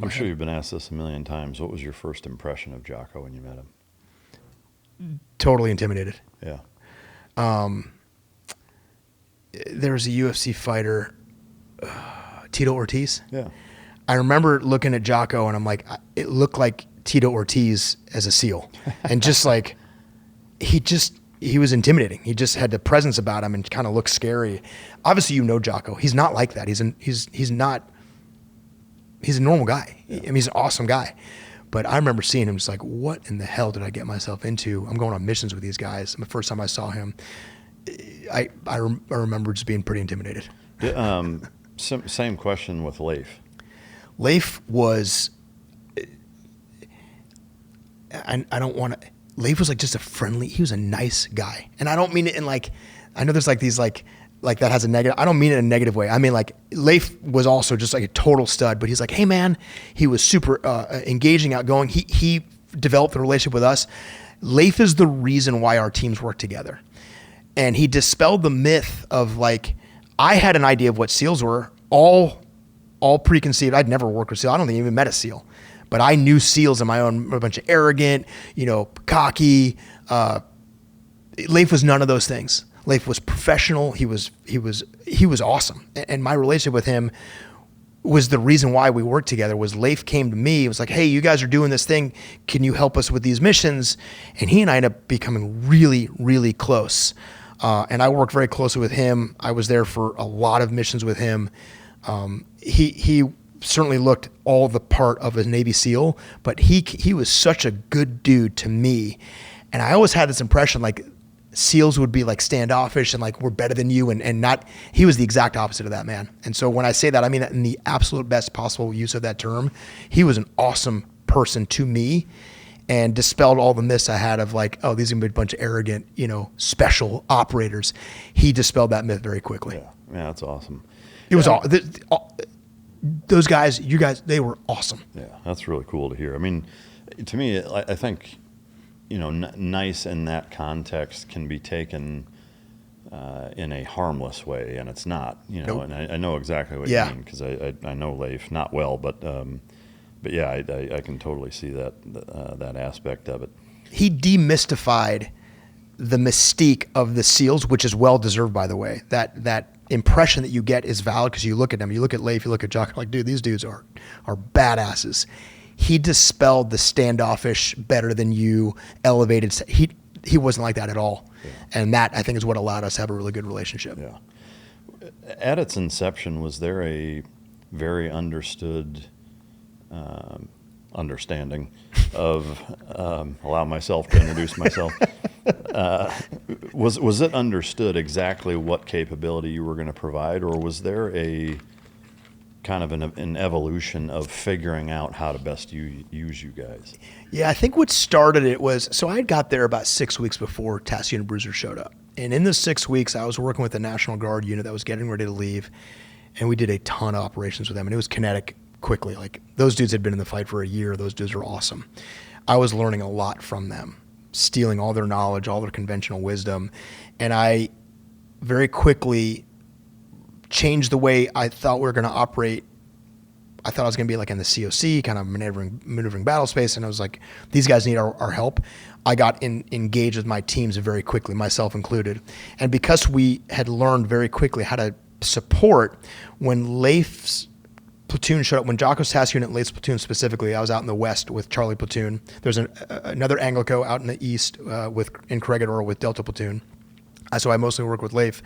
I'm sure you've been asked this a million times. What was your first impression of Jocko when you met him? Totally intimidated. Yeah. There was a UFC fighter, Tito Ortiz. Yeah. I remember looking at Jocko and I'm like, it looked like Tito Ortiz as a SEAL. And just like, he was intimidating. He just had the presence about him and kind of looked scary. Obviously, you know Jocko. He's not like that. He's a normal guy. Yeah. I mean, he's an awesome guy. But I remember seeing him just like, what in the hell did I get myself into? I'm going on missions with these guys. The first time I saw him, I remember just being pretty intimidated. Same question with Leif. Leif was, I don't want to, Leif was like just he was a nice guy. And I don't mean it in like, I know there's like these like that has a negative, I don't mean it in a negative way. I mean like Leif was also just like a total stud, but he's like, hey man, he was super engaging, outgoing. He developed a relationship with us. Leif is the reason why our teams work together. And he dispelled the myth of like, I had an idea of what SEALs were, all preconceived. I'd never worked with SEAL. I don't think I even met a SEAL. But I knew SEALs in my own, a bunch of arrogant, cocky. Leif was none of those things. Leif was professional. He was awesome. And my relationship with him was the reason why we worked together. Was Leif came to me, it was like, hey, you guys are doing this thing. Can you help us with these missions? And he and I ended up becoming really, really close. And I worked very closely with him. I was there for a lot of missions with him. He certainly looked all the part of a Navy SEAL, but he was such a good dude to me. And I always had this impression like SEALs would be like standoffish and like, we're better than you, and not, he was the exact opposite of that, man. And so when I say that, I mean that in the absolute best possible use of that term. He was an awesome person to me and dispelled all the myths I had of like, oh, these are gonna be a bunch of arrogant, special operators. He dispelled that myth very quickly. Yeah, that's awesome. It was all those guys, you guys, they were awesome. Yeah, that's really cool to hear. I mean, to me, I think, nice in that context can be taken in a harmless way, and it's not, Nope. and I know exactly what you mean, because I know Leif, not well, but yeah, I can totally see that aspect of it. He demystified the mystique of the SEALs, which is well deserved, by the way. That impression that you get is valid because you look at them, you look at Leif, you look at Jocko, like, dude, these dudes are badasses. He dispelled the standoffish, better than you, elevated. He wasn't like that at all. Yeah. And that, I think, is what allowed us to have a really good relationship. Yeah. At its inception, was there a very understood understanding of, allow myself to introduce myself, was it understood exactly what capability you were going to provide, or was there a kind of an evolution of figuring out how to best use you guys? Yeah, I think what started it was, so I had got there about 6 weeks before Task Unit Bruiser showed up. And in the 6 weeks, I was working with the National Guard unit that was getting ready to leave, and we did a ton of operations with them, and it was kinetic quickly. Like, those dudes had been in the fight for a year. Those dudes are awesome. I was learning a lot from them, stealing all their knowledge, all their conventional wisdom, and I very quickly changed the way I thought we were going to operate. I thought I was going to be like in the COC, kind of maneuvering battle space, and I was like, these guys need our help. I got engaged with my teams very quickly, myself included. And because we had learned very quickly how to support, when Leif's platoon showed up, when Jocko's task unit, Leif's platoon specifically, I was out in the west with Charlie platoon. There's another Anglico out in the east in Corregidor with Delta platoon. So I mostly work with Leif.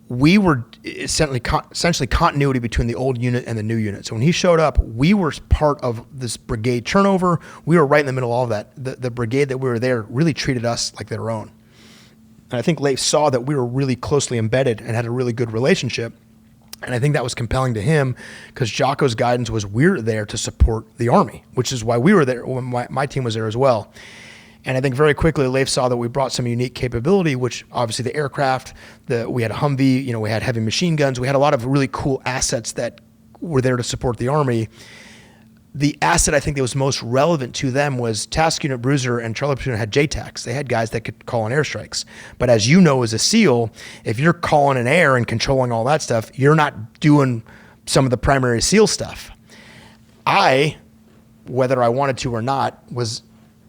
We were essentially continuity between the old unit and the new unit. So when he showed up, we were part of this brigade turnover. We were right in the middle of all of that. The brigade that we were there really treated us like their own. And I think Leif saw that we were really closely embedded and had a really good relationship. And I think that was compelling to him because Jocko's guidance was we're there to support the Army, which is why we were there when my team was there as well. And I think very quickly Leif saw that we brought some unique capability, which obviously the aircraft, we had a Humvee, we had heavy machine guns. We had a lot of really cool assets that were there to support the Army. The asset I think that was most relevant to them was Task Unit Bruiser and Charlie Platoon had JTACs. They had guys that could call in airstrikes. But as you know, as a SEAL, if you're calling in air and controlling all that stuff, you're not doing some of the primary SEAL stuff. whether I wanted to or not, was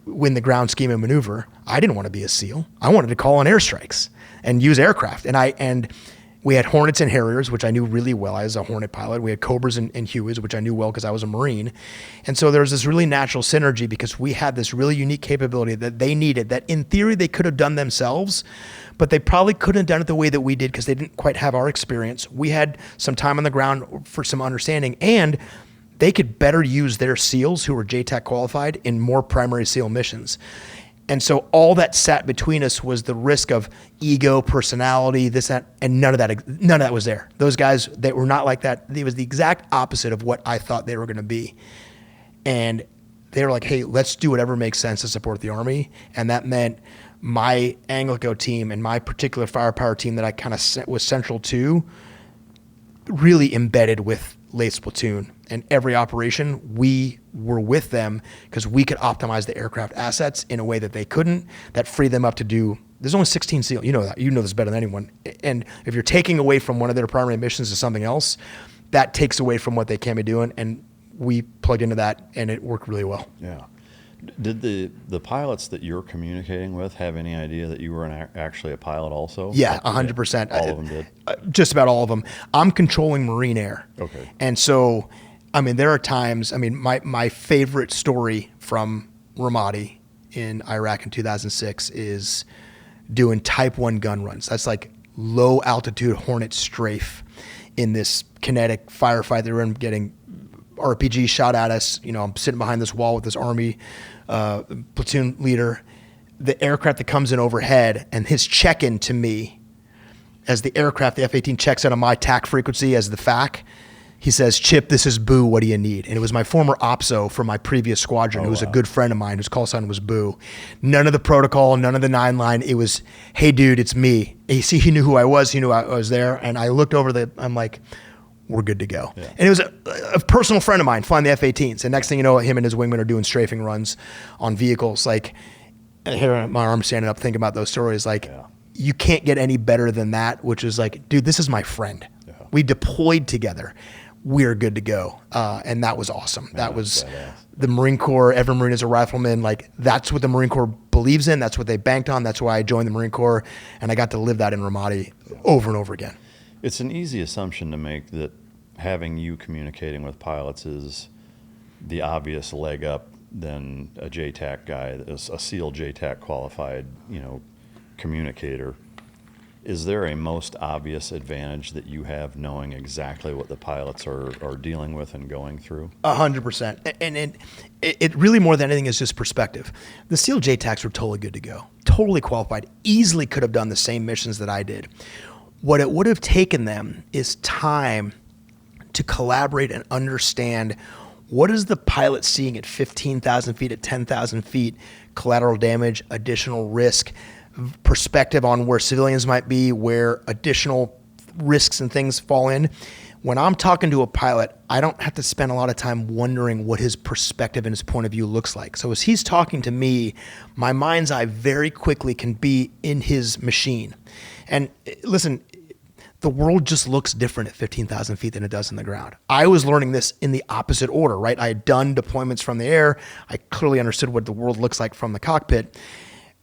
in the ground scheme and maneuver. I didn't want to be a SEAL. I wanted to call in airstrikes and use aircraft. And we had Hornets and Harriers, which I knew really well. I was a Hornet pilot. We had Cobras and Hueys, which I knew well because I was a Marine. And so there was this really natural synergy because we had this really unique capability that they needed that in theory they could have done themselves, but they probably couldn't have done it the way that we did because they didn't quite have our experience. We had some time on the ground for some understanding, and they could better use their SEALs who were JTAC qualified in more primary SEAL missions. And so all that sat between us was the risk of ego, personality, this, that, and none of that was there. Those guys, they were not like that. It was the exact opposite of what I thought they were going to be. And they were like, hey, let's do whatever makes sense to support the Army. And that meant my Anglico team and my particular firepower team that I kind of was central to really embedded with Leif's platoon. And every operation, we were with them because we could optimize the aircraft assets in a way that they couldn't, that freed them up to do, there's only 16 SEAL, you know that, you know this better than anyone. And if you're taking away from one of their primary missions to something else, that takes away from what they can be doing. And we plugged into that and it worked really well. Yeah. Did the pilots that you're communicating with have any idea that you were actually a pilot also? Yeah, 100%. All of them did? Just about all of them. I'm controlling Marine Air. Okay. And so, I mean, there are times, I mean, my favorite story from Ramadi in Iraq in 2006 is doing Type 1 gun runs. That's like low altitude Hornet strafe in this kinetic firefight that we're in, getting RPG shot at us. You know, I'm sitting behind this wall with this Army platoon leader. The aircraft that comes in overhead and his check-in to me as the aircraft, the F-18 checks in on my TAC frequency as the FAC. He says, Chip, this is Boo. What do you need? And it was my former OPSO from my previous squadron, who was a good friend of mine, whose call sign was Boo. None of the protocol, none of the 9-line. It was, hey, dude, it's me. He knew who I was. He knew I was there. And I looked over I'm like, we're good to go. Yeah. And it was a personal friend of mine flying the F-18s. And next thing you know, him and his wingman are doing strafing runs on vehicles. Like, here, my arm standing up thinking about those stories. Like, you can't get any better than that, which is like, dude, this is my friend. Yeah. We deployed together. We're good to go. And that was awesome. That was badass. The Marine Corps. Every Marine is a rifleman. Like, that's what the Marine Corps believes in. That's what they banked on. That's why I joined the Marine Corps. And I got to live that in Ramadi over and over again. It's an easy assumption to make that having you communicating with pilots is the obvious leg up than a JTAC guy, a SEAL JTAC qualified, communicator. Is there a most obvious advantage that you have knowing exactly what the pilots are dealing with and going through? 100%. And it really, more than anything, is just perspective. The SEAL JTACs were totally good to go, totally qualified, easily could have done the same missions that I did. What it would have taken them is time to collaborate and understand what is the pilot seeing at 15,000 feet, at 10,000 feet, collateral damage, additional risk, perspective on where civilians might be, where additional risks and things fall in. When I'm talking to a pilot, I don't have to spend a lot of time wondering what his perspective and his point of view looks like. So as he's talking to me, my mind's eye very quickly can be in his machine. And listen, the world just looks different at 15,000 feet than it does in the ground. I was learning this in the opposite order, right? I had done deployments from the air. I clearly understood what the world looks like from the cockpit.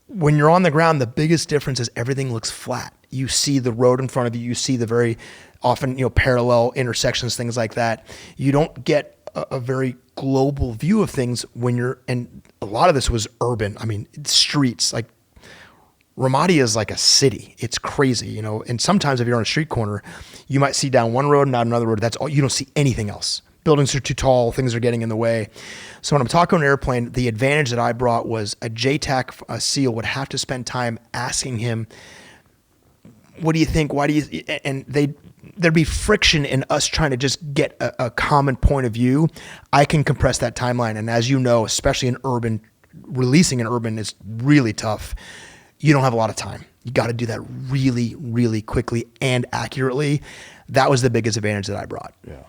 When you're on the ground, the biggest difference is everything looks flat. You see the road in front of you. You see the very often, parallel intersections, things like that. You don't get a very global view of things and a lot of this was urban. I mean, streets, like Ramadi is like a city. It's crazy, and sometimes if you're on a street corner, you might see down one road and not another road. That's all. You don't see anything else. Buildings are too tall. Things are getting in the way. So when I'm talking on an airplane, the advantage that I brought was a JTAC, a SEAL, would have to spend time asking him, what do you think? Why do you, and there'd be friction in us trying to just get a common point of view. I can compress that timeline. And as you know, especially in urban, releasing in urban is really tough. You don't have a lot of time. You got to do that really, really quickly and accurately. That was the biggest advantage that I brought. Yeah.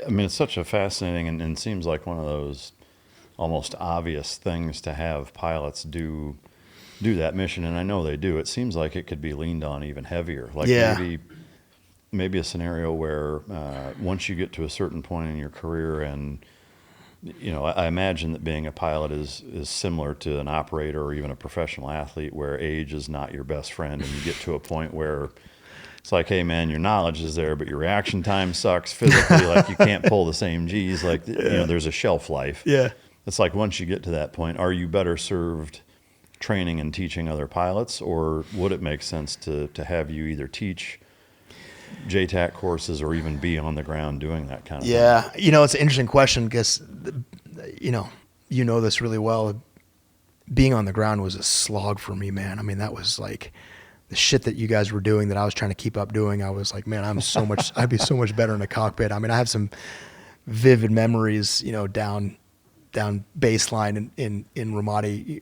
I mean, it's such a fascinating and seems like one of those almost obvious things to have pilots do that mission. And I know they do. It seems like it could be leaned on even heavier. Like maybe a scenario where once you get to a certain point in your career and I imagine that being a pilot is similar to an operator or even a professional athlete, where age is not your best friend, and you get to a point where it's like, hey man, your knowledge is there, but your reaction time sucks physically. Like you can't pull the same G's. Like there's a shelf life. Yeah. It's like once you get to that point, are you better served training and teaching other pilots, or would it make sense to have you either teach JTAC courses or even be on the ground doing that kind of thing? Yeah. It's an interesting question because, you know this really well. Being on the ground was a slog for me, man. I mean, that was like the shit that you guys were doing that I was trying to keep up doing. I was like, man, I'd be so much better in a cockpit. I mean, I have some vivid memories, down baseline in Ramadi,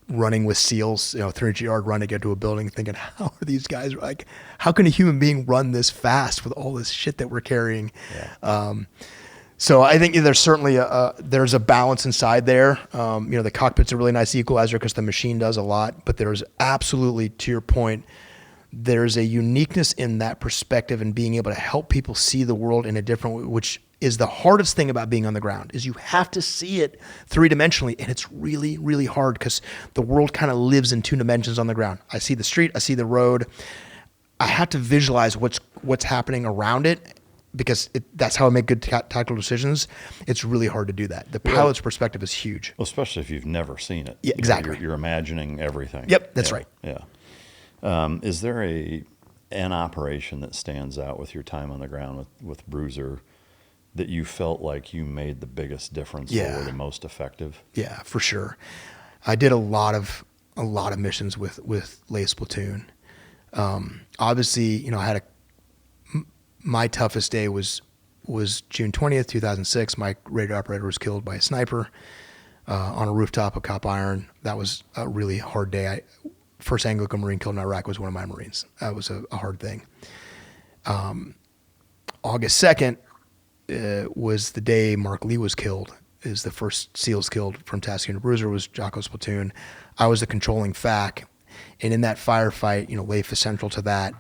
running with SEALs, 300-yard run to get to a building, thinking, how are these guys, like, how can a human being run this fast with all this shit that we're carrying? Yeah. So I think there's certainly there's a balance inside there. The cockpit's a really nice equalizer because the machine does a lot, but there's absolutely, to your point, there's a uniqueness in that perspective and being able to help people see the world in a different way, which is the hardest thing about being on the ground, is you have to see it three-dimensionally, and it's really, really hard because the world kind of lives in two dimensions on the ground. I see the street, I see the road. I have to visualize what's happening around it because that's how I make good tactical decisions. It's really hard to do that. The pilot's perspective is huge. Well, especially if you've never seen it. Yeah, exactly. You're imagining everything. Yep, that's right. Yeah. Is there an operation that stands out with your time on the ground with Bruiser that you felt like you made the biggest difference or were the most effective? Yeah, for sure. I did a lot of missions with Leif's platoon. Obviously, I had my toughest day was June 20th, 2006. My radio operator was killed by a sniper on a rooftop of Cop Iron. That was a really hard day. First Anglican Marine killed in Iraq was one of my Marines. That was a hard thing. August 2nd was the day Mark Lee was killed. Is the first SEALs killed from Task Unit Bruiser was Jocko's platoon. I was the controlling FAC. And in that firefight, Leif is central to that.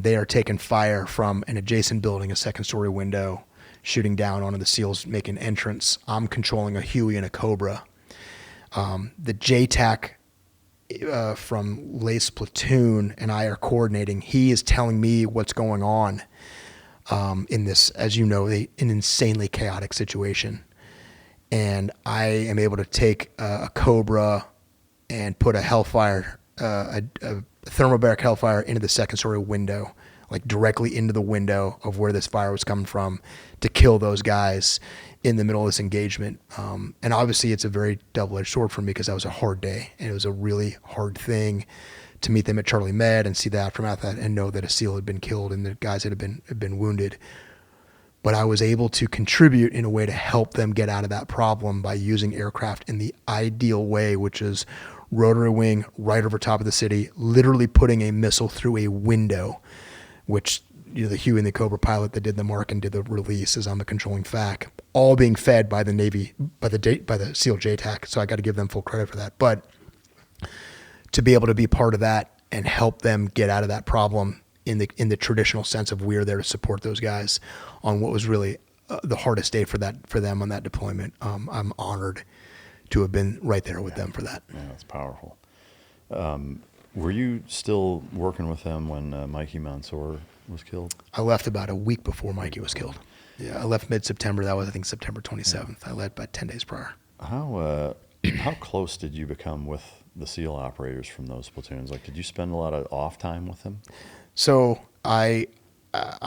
They are taking fire from an adjacent building, a second-story window, shooting down onto the SEALs, making entrance. I'm controlling a Huey and a Cobra. The JTAC from Leif's platoon and I are coordinating. He is telling me what's going on in this, as you know, an insanely chaotic situation. And I am able to take a Cobra and put a Hellfire, a thermobaric Hellfire into the second-story window, like directly into the window of where this fire was coming from, to kill those guys in the middle of this engagement. And obviously it's a very double-edged sword for me because that was a hard day, and it was a really hard thing to meet them at Charlie Med and see the aftermath of that and know that a SEAL had been killed and the guys had been wounded. But I was able to contribute in a way to help them get out of that problem by using aircraft in the ideal way, which is rotary wing right over top of the city, literally putting a missile through a window, which the Huey and the Cobra pilot that did the mark and did the release is on the controlling FAC, all being fed by the Navy, by the SEAL JTAC. So I got to give them full credit for that. But to be able to be part of that and help them get out of that problem in the traditional sense of we're there to support those guys on what was really the hardest day for them on that deployment. I'm honored to have been right there with them for that. Yeah, that's powerful. Were you still working with them when Mikey Mansour was killed? I left about a week before Mikey was killed. Yeah, I left mid-September. That was, I think, September 27th. I left about 10 days prior. How close did you become with the SEAL operators from those platoons? Like, did you spend a lot of off time with them? So I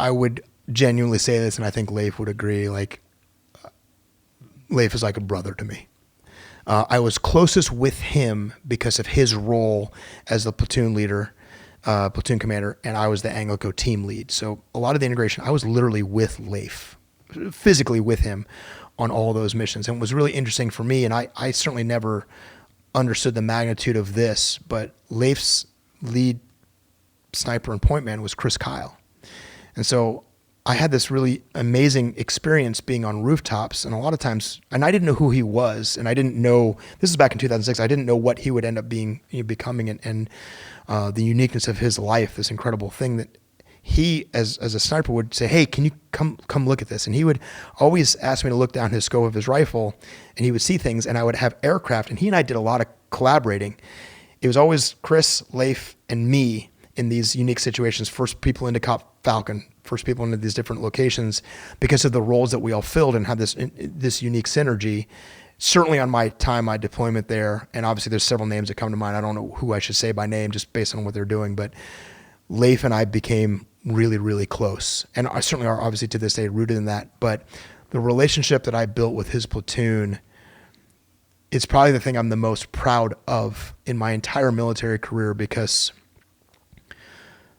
would genuinely say this, and I think Leif would agree. Like, Leif is like a brother to me. I was closest with him because of his role as the platoon leader, platoon commander, and I was the Anglico team lead. So a lot of the integration, I was literally with Leif, physically with him on all those missions. And it was really interesting for me, and I certainly never understood the magnitude of this, but Leif's lead sniper and point man was Chris Kyle. And so I had this really amazing experience being on rooftops, and a lot of times, and I didn't know who he was, and I didn't know, this is back in 2006, I didn't know what he would end up becoming, and the uniqueness of his life, this incredible thing that he, as a sniper, would say, "Hey, can you come look at this?" And he would always ask me to look down his scope of his rifle, and he would see things, and I would have aircraft, and he and I did a lot of collaborating. It was always Chris, Leif, and me in these unique situations, first people into Cop Falcon, first people into these different locations, because of the roles that we all filled and had this unique synergy. Certainly on my deployment there, and obviously there's several names that come to mind. I don't know who I should say by name just based on what they're doing, but Leif and I became really, really close. And I certainly are obviously to this day rooted in that. But the relationship that I built with his platoon is probably the thing I'm the most proud of in my entire military career, because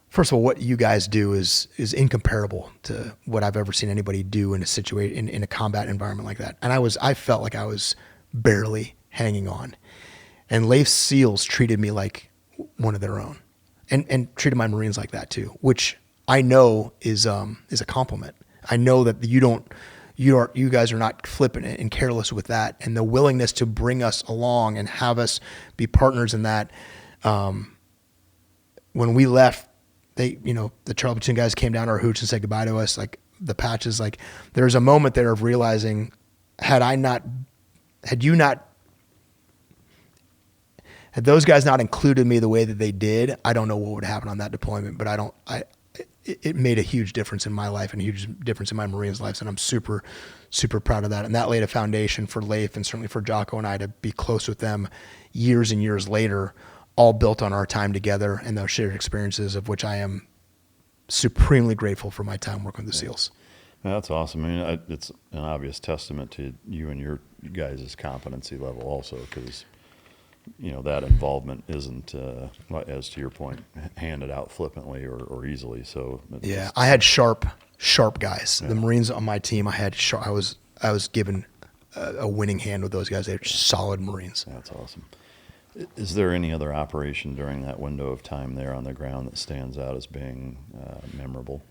first of all, what you guys do is incomparable to what I've ever seen anybody do in a situation in a combat environment like that. And I felt like I was barely hanging on. And Leif's SEALs treated me like one of their own, and treated my Marines like that too, which I know is a compliment. I know that you guys are not flippant and careless with that, and the willingness to bring us along and have us be partners in that. When we left, the Charlie Platoon guys came down to our hooch and said goodbye to us, like the patches. Like there's a moment there of realizing, had those guys not included me the way that they did, I don't know what would happen on that deployment. But it made a huge difference in my life and a huge difference in my Marines' lives, and I'm super, super proud of that. And that laid a foundation for Leif and certainly for Jocko and I to be close with them years and years later, all built on our time together and those shared experiences, of which I am supremely grateful for my time working with the SEALs. That's awesome. I mean, it's an obvious testament to you and your guys' competency level also, because that involvement isn't, as to your point, handed out flippantly or easily. So yeah, I had sharp guys. Yeah. The Marines on my team, I was given a winning hand with those guys. They're solid Marines. That's awesome. Is there any other operation during that window of time there on the ground that stands out as being memorable?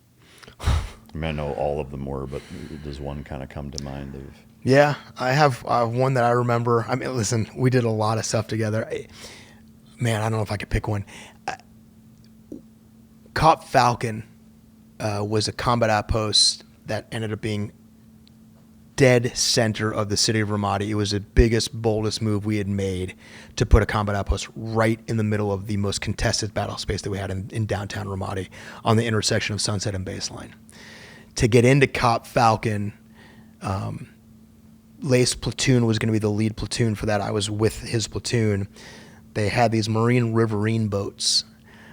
I mean, I know all of them were, but does one kind of come to mind of? Yeah, I have one that I remember. I mean, listen, we did a lot of stuff together. Man, I don't know if I could pick one. Cop Falcon was a combat outpost that ended up being dead center of the city of Ramadi. It was the biggest, boldest move we had made to put a combat outpost right in the middle of the most contested battle space that we had in downtown Ramadi, on the intersection of Sunset and Baseline. To get into Cop Falcon, Leif's platoon was going to be the lead platoon for that. I was with his platoon. They had these marine riverine boats.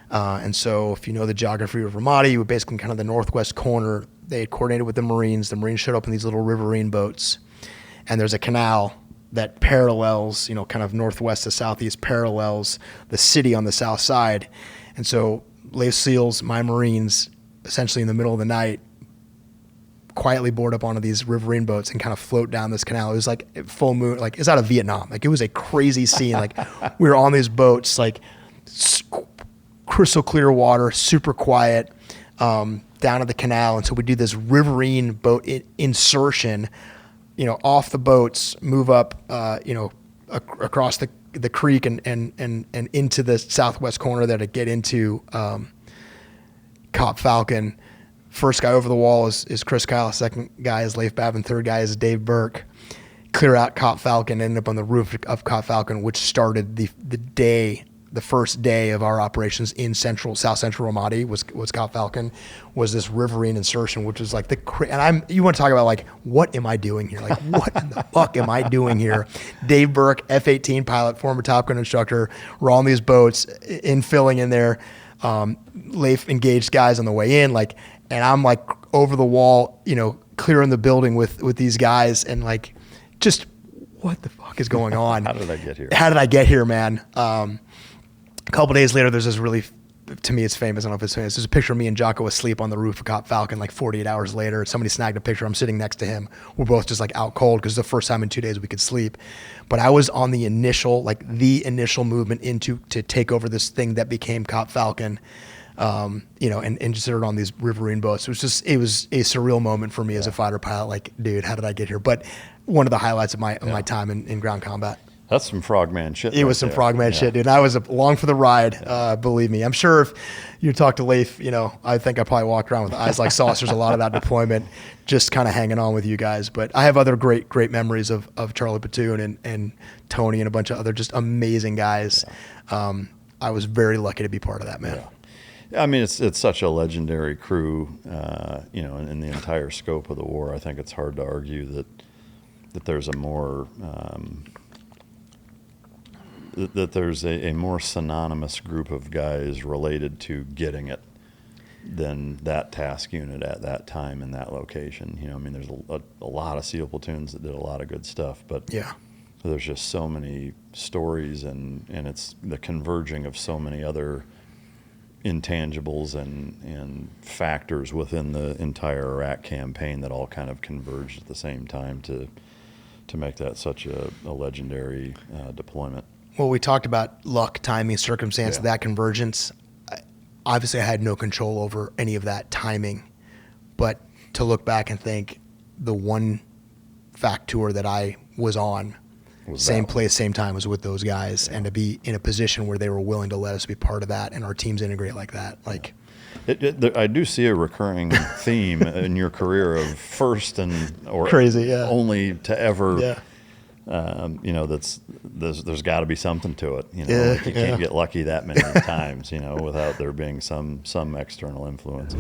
And so if you know the geography of Ramadi, you were basically kind of the northwest corner. They had coordinated with the Marines. The Marines showed up in these little riverine boats. And there's a canal that parallels, kind of northwest to southeast, parallels the city on the south side. And so Leif SEALs, my Marines, essentially in the middle of the night, quietly board up onto these riverine boats and kind of float down this canal. It was like full moon, like it's out of Vietnam. Like it was a crazy scene. Like we were on these boats, like crystal clear water, super quiet, down at the canal. And so we do this riverine boat insertion, off the boats, move up, across the creek and into the southwest corner there to get into Cop Falcon. First guy over the wall is Chris Kyle. Second guy is Leif Babin. Third guy is Dave Berke. Clear out Cop Falcon, ended up on the roof of Cop Falcon, which started the first day of our operations in South Central Ramadi was Cop Falcon, was this riverine insertion, which was like you want to talk about like, what am I doing here? Like, what in the fuck am I doing here? Dave Berke, F-18 pilot, former Top Gun instructor, we're on these boats, infilling in there. Leif engaged guys on the way in, like, and I'm like over the wall, clearing the building with these guys, and like, just what the fuck is going on? How did I get here? How did I get here, man? A couple days later, there's this really, to me, it's famous. I don't know if it's famous. There's a picture of me and Jocko asleep on the roof of Cop Falcon. Like 48 hours later, somebody snagged a picture. I'm sitting next to him. We're both just like out cold because it's the first time in 2 days we could sleep. But I was on the initial movement to take over this thing that became Cop Falcon. And just sort of on these riverine boats. It was a surreal moment for me as a fighter pilot. Like, dude, how did I get here? But one of the highlights of my time in ground combat. That's some frogman shit. It was some frogman shit, dude. And I was along for the ride. Believe me. I'm sure if you talk to Leif, I think I probably walked around with eyes like saucers a lot of that deployment, just kind of hanging on with you guys. But I have other great memories of Charlie Platoon and Tony and a bunch of other just amazing guys. I was very lucky to be part of that, man. Yeah. I mean, it's such a legendary crew, in the entire scope of the war. I think it's hard to argue that there's a more that there's a more synonymous group of guys related to getting it than that task unit at that time in that location. I mean, there's a lot of SEAL platoons that did a lot of good stuff, but there's just so many stories, and it's the converging of so many other intangibles and factors within the entire Iraq campaign that all kind of converged at the same time to make that such a legendary deployment. Well, we talked about luck, timing, circumstance, that convergence. Obviously, I had no control over any of that timing, but to look back and think the one fact tour that I was on, same place, same time, was with those guys, and to be in a position where they were willing to let us be part of that and our teams integrate like that. I do see a recurring theme in your career of first or crazy, only to ever. There's got to be something to it. You can't get lucky that many times, without there being some external influence.